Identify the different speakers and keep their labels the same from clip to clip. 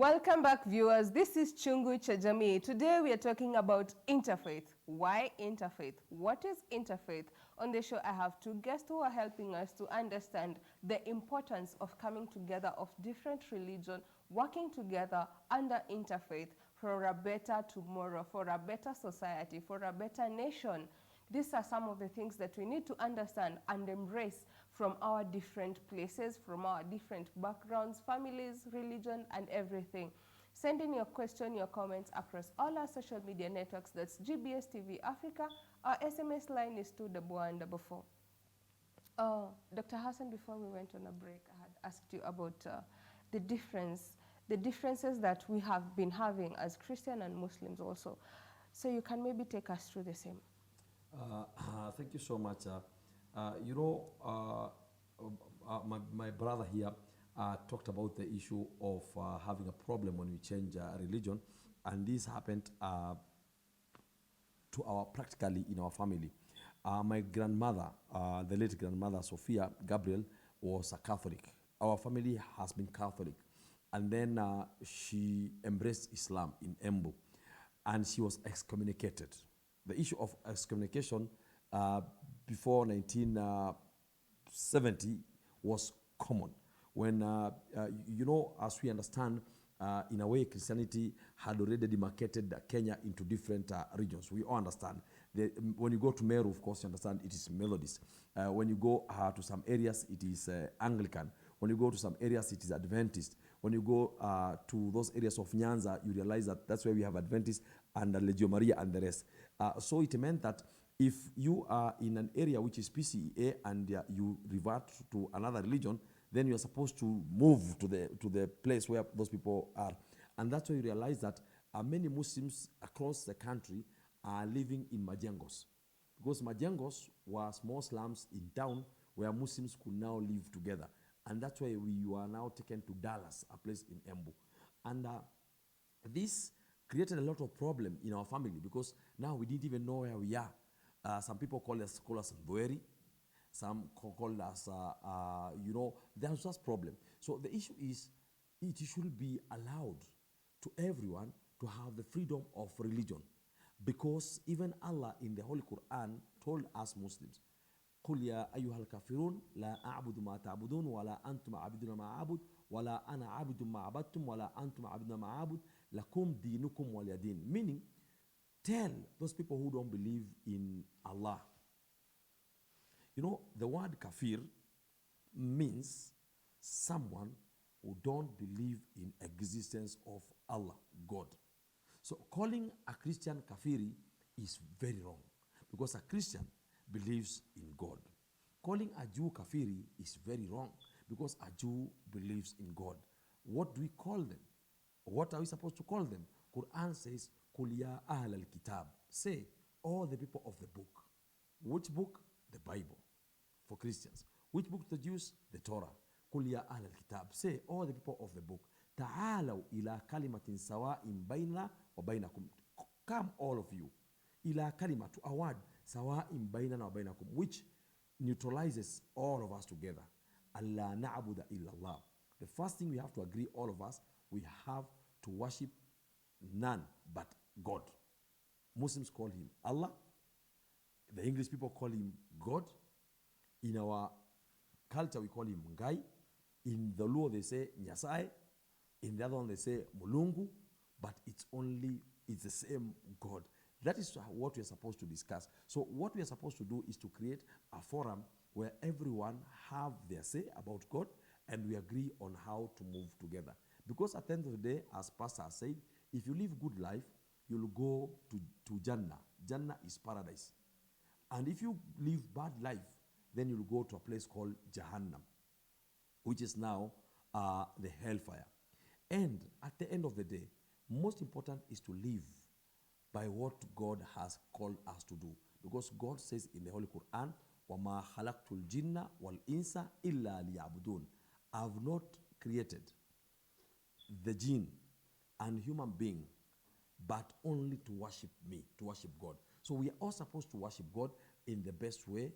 Speaker 1: Welcome back, viewers. This is Chungu Jamii. Today we are talking about interfaith. Why interfaith? What is interfaith? On the show, I have two guests who are helping us to understand the importance of coming together of different religions, working together under interfaith for a better tomorrow, for a better society, for a better nation. These are some of the things that we need to understand and embrace from our different places, from our different backgrounds, families, religion, and everything. Send in your question, your comments across all our social media networks. That's GBS TV Africa. Our SMS line is 2144. Dr. Hassan, before we went on a break, I had asked you about the differences that we have been having as Christian and Muslims also. So you can maybe take us through the same.
Speaker 2: Thank you so much. My brother here talked about the issue of having a problem when we change religion, and this happened to our practically in our family. My grandmother, the late grandmother Sophia Gabriel, was a Catholic. Our family has been Catholic, and then she embraced Islam in Embu, and she was excommunicated. The issue of excommunication before 1970 was common. When, as we understand, in a way, Christianity had already demarcated Kenya into different regions. We all understand. When you go to Meru, of course, you understand it is Methodist. When you go to some areas, it is Anglican. When you go to some areas, it is Adventist. When you go to those areas of Nyanza, you realize that that's where we have Adventist and Legio Maria and the rest. So it meant that if you are in an area which is PCEA and you revert to another religion, then you are supposed to move to the place where those people are. And that's why you realize that many Muslims across the country are living in majengos. Because majengos were small slums in town where Muslims could now live together. And that's why we were now taken to Dallas, a place in Embu. And this created a lot of problem in our family because now we didn't even know where we are. Some people call us Mbweri. Some call us, there's just problem. So the issue is, it should be allowed to everyone to have the freedom of religion. Because even Allah in the Holy Quran told us Muslims, قل يا أيها الكافرون لا أعبد ما تعبدون ولا أنتم عابدون ما أعبد ولا أنا عابد ما عبدتم ولا أنتم عابدون ما أعبد لكم دينكم ولي دين. Meaning, tell those people who don't believe in Allah. You know, the word kafir means someone who don't believe in existence of Allah, God. So calling a Christian kafiri is very wrong because a Christian believes in God. Calling a Jew kafiri is very wrong because a Jew believes in God. What do we call them? What are we supposed to call them? Quran says, "Qul ya ahl al-kitab." Say, all the people of the book. Which book? The Bible for Christians. Which book to the Jews? The Torah. "Qul ya ahl al-kitab." Say, all the people of the book. "Ta'alaw ila kalimatin sawa'in baynana wa baynakum." Come, all of you. Ila kalima, to a word, sawa'in baynana wa baynakum, which neutralizes all of us together. Allah na'budu illa Allah. The first thing we have to agree, all of us, we have to worship none but God. Muslims call him Allah. The English people call him God. In our culture, we call him Ngai. In the Luo, they say Nyasai. In the other one, they say Mulungu. But it's the same God. That is what we are supposed to discuss. So what we are supposed to do is to create a forum where everyone have their say about God and we agree on how to move together. Because at the end of the day, as Pastor said, if you live good life, you'll go to Jannah. Jannah is paradise. And if you live bad life, then you'll go to a place called Jahannam, which is now the hellfire. And at the end of the day, most important is to live by what God has called us to do. Because God says in the Holy Quran, وَمَا خَلَقْتُ الْجِنَّ وَالْإِنسَ إِلَّا لِيَعْبُدُونَ. I have not created the jinn and human being, but only to worship me, to worship God. So we are all supposed to worship God in the best way,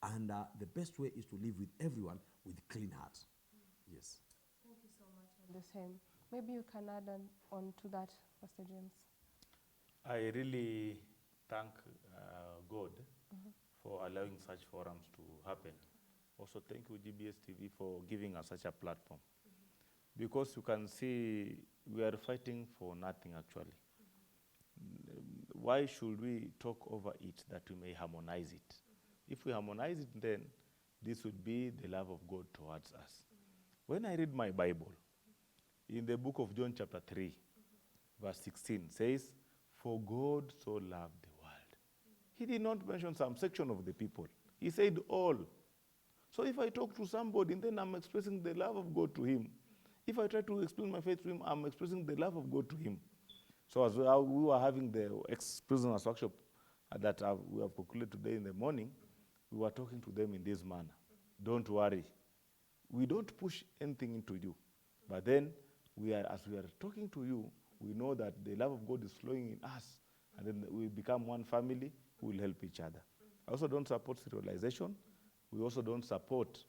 Speaker 2: and the best way is to live with everyone with clean hearts. Yes.
Speaker 1: Thank you so much. And the same. Maybe you can add on to that, Pastor James.
Speaker 3: I really thank God for allowing such forums to happen. Also, thank you, GBS TV, for giving us such a platform. Because you can see we are fighting for nothing, actually. Why should we talk over it that we may harmonize it? If we harmonize it, then this would be the love of God towards us. When I read my Bible, in the book of John chapter 3, verse 16, says, "For God so loved the world." He did not mention some section of the people. He said all. So if I talk to somebody, then I'm expressing the love of God to him. If I try to explain my faith to him, I'm expressing the love of God to him. So as we were having the ex-prisoners workshop that we have concluded today in the morning, we were talking to them in this manner. Don't worry. We don't push anything into you. But then, as we are talking to you, we know that the love of God is flowing in us. And then we become one family who will help each other. I also don't support serialization. We also don't support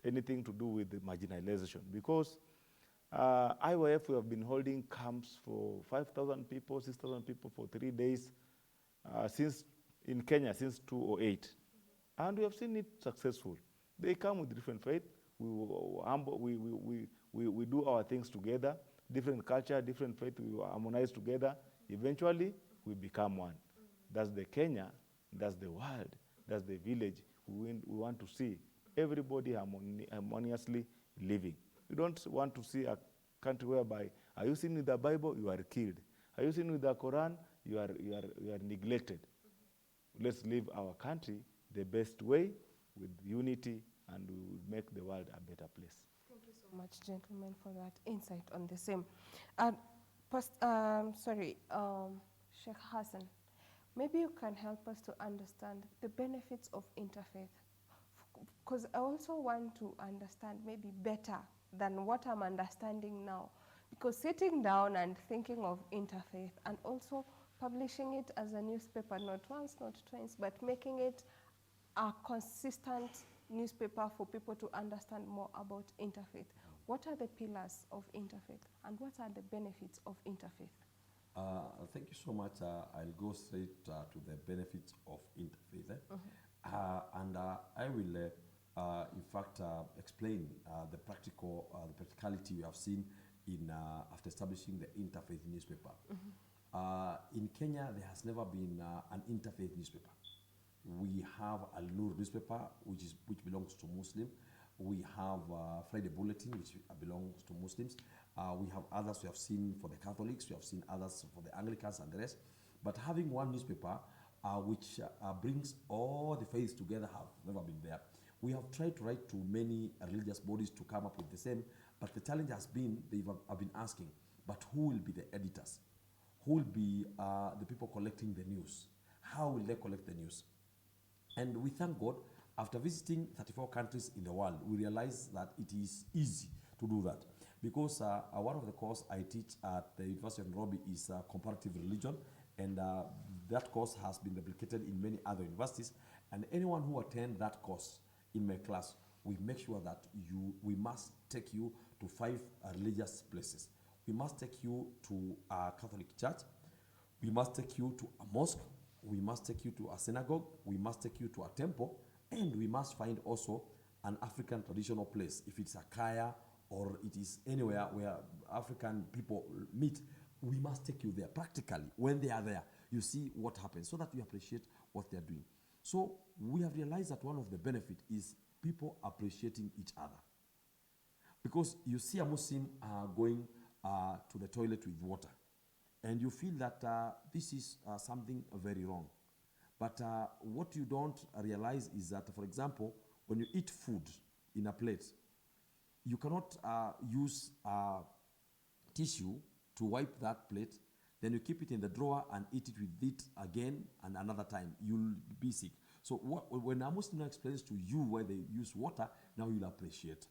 Speaker 3: anything to do with the marginalization. Because IYF, we have been holding camps for 5,000 people, 6,000 people for 3 days in Kenya since 2008. And we have seen it successful. They come with different faith. We do our things together, different culture, different faith, we harmonize together. Eventually, we become one. That's the Kenya, that's the world, that's the village we want to see everybody harmoniously living. We don't want to see a country whereby, are you seen with the Bible? You are killed. Are you seen with the Quran? You are neglected. Let's live our country the best way with unity, and we will make the world a better place.
Speaker 1: Thank you so much, gentlemen, for that insight on the same. Sheikh Hassan, maybe you can help us to understand the benefits of interfaith, because I also want to understand maybe better than what I'm understanding now, because sitting down and thinking of interfaith and also publishing it as a newspaper, not once, not twice, but making it a consistent newspaper for people to understand more about interfaith. What are the pillars of interfaith, and what are the benefits of interfaith?
Speaker 2: Thank you so much. I'll go straight to the benefits of interfaith. I will, in fact, explain the practicality we have seen in after establishing the interfaith newspaper. In Kenya, there has never been an interfaith newspaper. We have Al-Nur newspaper, which belongs to Muslim. We have Friday Bulletin, which belongs to Muslims. We have others we have seen for the Catholics, we have seen others for the Anglicans and the rest. But having one newspaper which brings all the faiths together have never been there. We have tried to write to many religious bodies to come up with the same, but the challenge has been, they have been asking, but who will be the editors? Who will be the people collecting the news? How will they collect the news? And we thank God, after visiting 34 countries in the world, we realize that it is easy to do that. Because one of the courses I teach at the University of Nairobi is comparative religion, and that course has been replicated in many other universities. And anyone who attends that course in my class, we make sure that we must take you to 5 religious places. We must take you to a Catholic church. We must take you to a mosque. We must take you to a synagogue. We must take you to a temple. And we must find also an African traditional place. If it's a kaya or it is anywhere where African people meet, we must take you there practically. When they are there, you see what happens so that you appreciate what they are doing. So we have realized that one of the benefits is people appreciating each other. Because you see a Muslim going to the toilet with water, and you feel that this is something very wrong. But what you don't realize is that, for example, when you eat food in a plate, you cannot use tissue to wipe that plate, then you keep it in the drawer and eat it with it again and another time. You'll be sick. So when a Muslim explains to you why they use water, now you'll appreciate.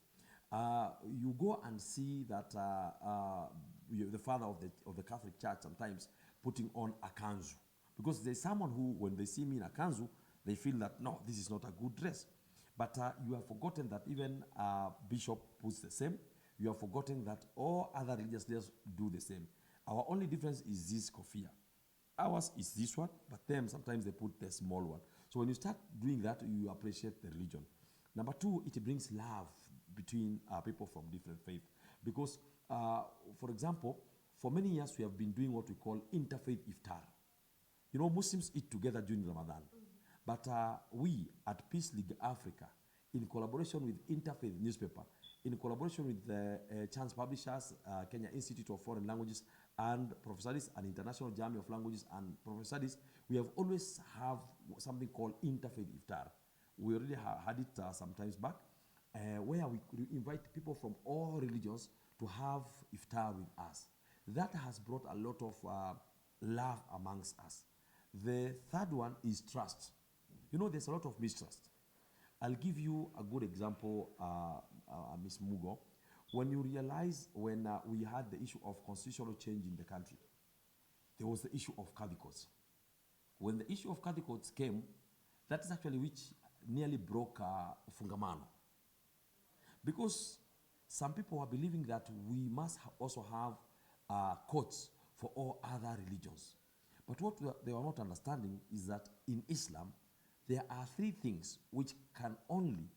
Speaker 2: You go and see that the father of the Catholic Church sometimes putting on a kanzu. Because there's someone who, when they see me in a kanzu, they feel that, no, this is not a good dress. But you have forgotten that even bishop puts the same. You have forgotten that all other religious leaders do the same. Our only difference is this kofia. Ours is this one, but them sometimes they put the small one. So when you start doing that, you appreciate the religion. Number two, it brings love between people from different faith. Because, for example, for many years we have been doing what we call interfaith iftar. You know, Muslims eat together during Ramadan. But we at Peace League Africa, in collaboration with Interfaith newspaper, in collaboration with the Chance Publishers, Kenya Institute of Foreign Languages, and Professors and International Jamii of Languages and Professors, we have always have something called Interfaith Iftar. We already had it some times back, where we invite people from all religions to have iftar with us. That has brought a lot of love amongst us. The third one is trust. You know, there's a lot of mistrust. I'll give you a good example, Ms. Mugo. When you realize when we had the issue of constitutional change in the country, there was the issue of Kadhi courts. When the issue of Kadhi courts came, that is actually which nearly broke Fungamano. Because some people are believing that we must also have courts for all other religions. But what they are not understanding is that in Islam, there are three things which can only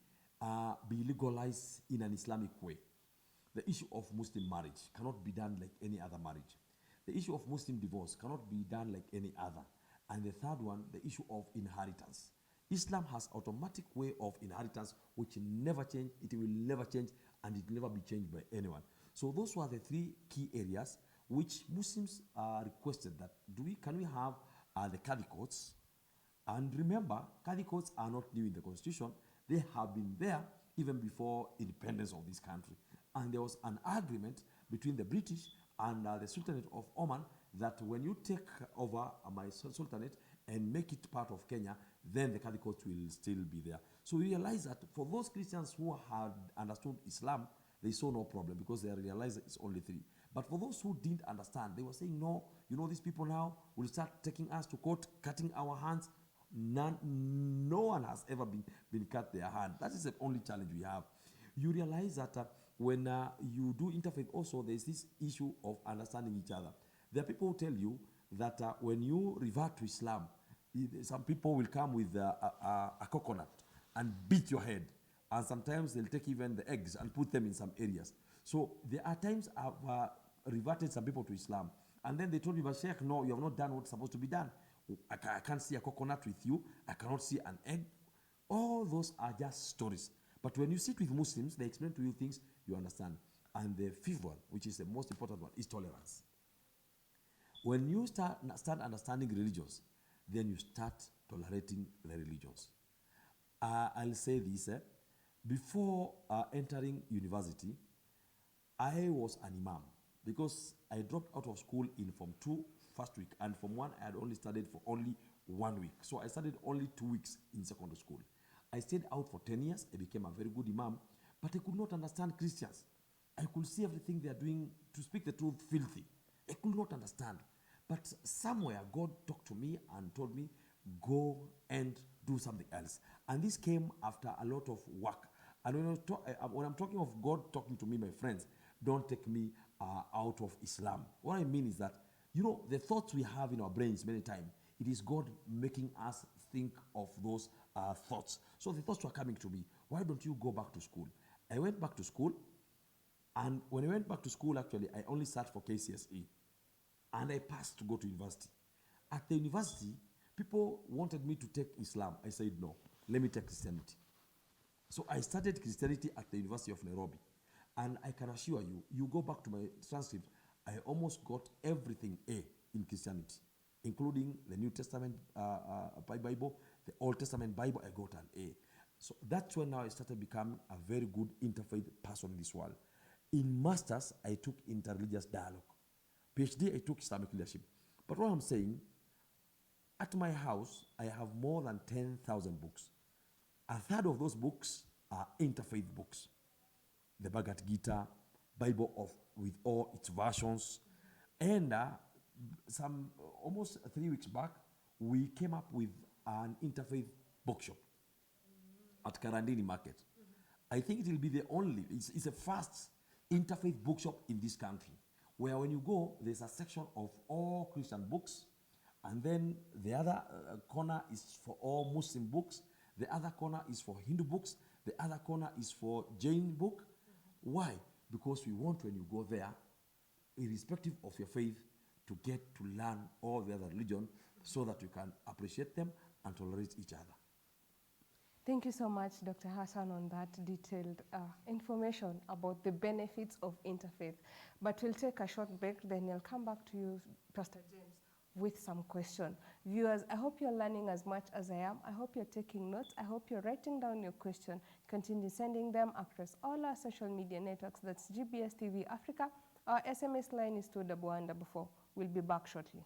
Speaker 2: be legalized in an Islamic way. The issue of Muslim marriage cannot be done like any other marriage. The issue of Muslim divorce cannot be done like any other. And the third one, the issue of inheritance. Islam has automatic way of inheritance which never change, it will never change, and it will never be changed by anyone. So those were the three key areas which Muslims requested that can we have the Kadhi courts. And remember, Kadhi courts are not new in the constitution. They have been there even before independence of this country. And there was an agreement between the British and the Sultanate of Oman that when you take over my sultanate and make it part of Kenya, then the Kadhi courts will still be there. So we realize that for those Christians who had understood Islam, they saw no problem because they realized that it's only three. But for those who didn't understand, they were saying, no, you know, these people now will start taking us to court, cutting our hands. No one has ever been cut their hand. That is the only challenge we have. You realize that when you do interfaith also, there's this issue of understanding each other. There are people who tell you that when you revert to Islam, some people will come with a coconut and beat your head. And sometimes they'll take even the eggs and put them in some areas. So there are times I've reverted some people to Islam. And then they told me, but Sheikh, no, you have not done what's supposed to be done. I can't see a coconut with you. I cannot see an egg. All those are just stories. But when you sit with Muslims, they explain to you things you understand. And the fifth one, which is the most important one, is tolerance. When you start understanding religions, then you start tolerating the religions. I'll say this. Before entering university, I was an imam because I dropped out of school in Form 2 first week, and Form 1 I had only studied for only 1 week. So I studied only 2 weeks in secondary school. I stayed out for 10 years. I became a very good imam, but I could not understand Christians. I could see everything they are doing, to speak the truth, filthy. I could not understand. But somewhere God talked to me and told me, go and do something else. And this came after a lot of work. And when I'm talking of God talking to me, my friends, don't take me out of Islam. What I mean is that, you know, the thoughts we have in our brains many times, it is God making us think of those thoughts. So the thoughts were coming to me. Why don't you go back to school? I went back to school. And when I went back to school, actually, I only sat for KCSE. And I passed to go to university. At the university, people wanted me to take Islam. I said, no, let me take Christianity. So I started Christianity at the University of Nairobi. And I can assure you, you go back to my transcript, I almost got everything A in Christianity, including the New Testament Bible, the Old Testament Bible, I got an A. So that's when now I started becoming a very good interfaith person in this world. In Masters, I took interreligious dialogue. PhD, I took Islamic leadership. But what I'm saying, at my house, I have more than 10,000 books. A third of those books are interfaith books. The Bhagavad Gita, Bible with all its versions. And almost 3 weeks back, we came up with an interfaith bookshop at Karandini Market. I think it will be the only, it's a first interfaith bookshop in this country, where when you go, there's a section of all Christian books, and then the other corner is for all Muslim books, the other corner is for Hindu books, the other corner is for Jain book. Why? Because we want, when you go there, irrespective of your faith, to get to learn all the other religion so that you can appreciate them and tolerate each other.
Speaker 1: Thank you so much, Dr. Hassan, on that detailed information about the benefits of interfaith. But we'll take a short break, then I'll come back to you, Pastor James, with some question. Viewers, I hope you're learning as much as I am. I hope you're taking notes. I hope you're writing down your question. Continue sending them across all our social media networks. That's GBS TV Africa. Our SMS line is 2114. We'll be back shortly.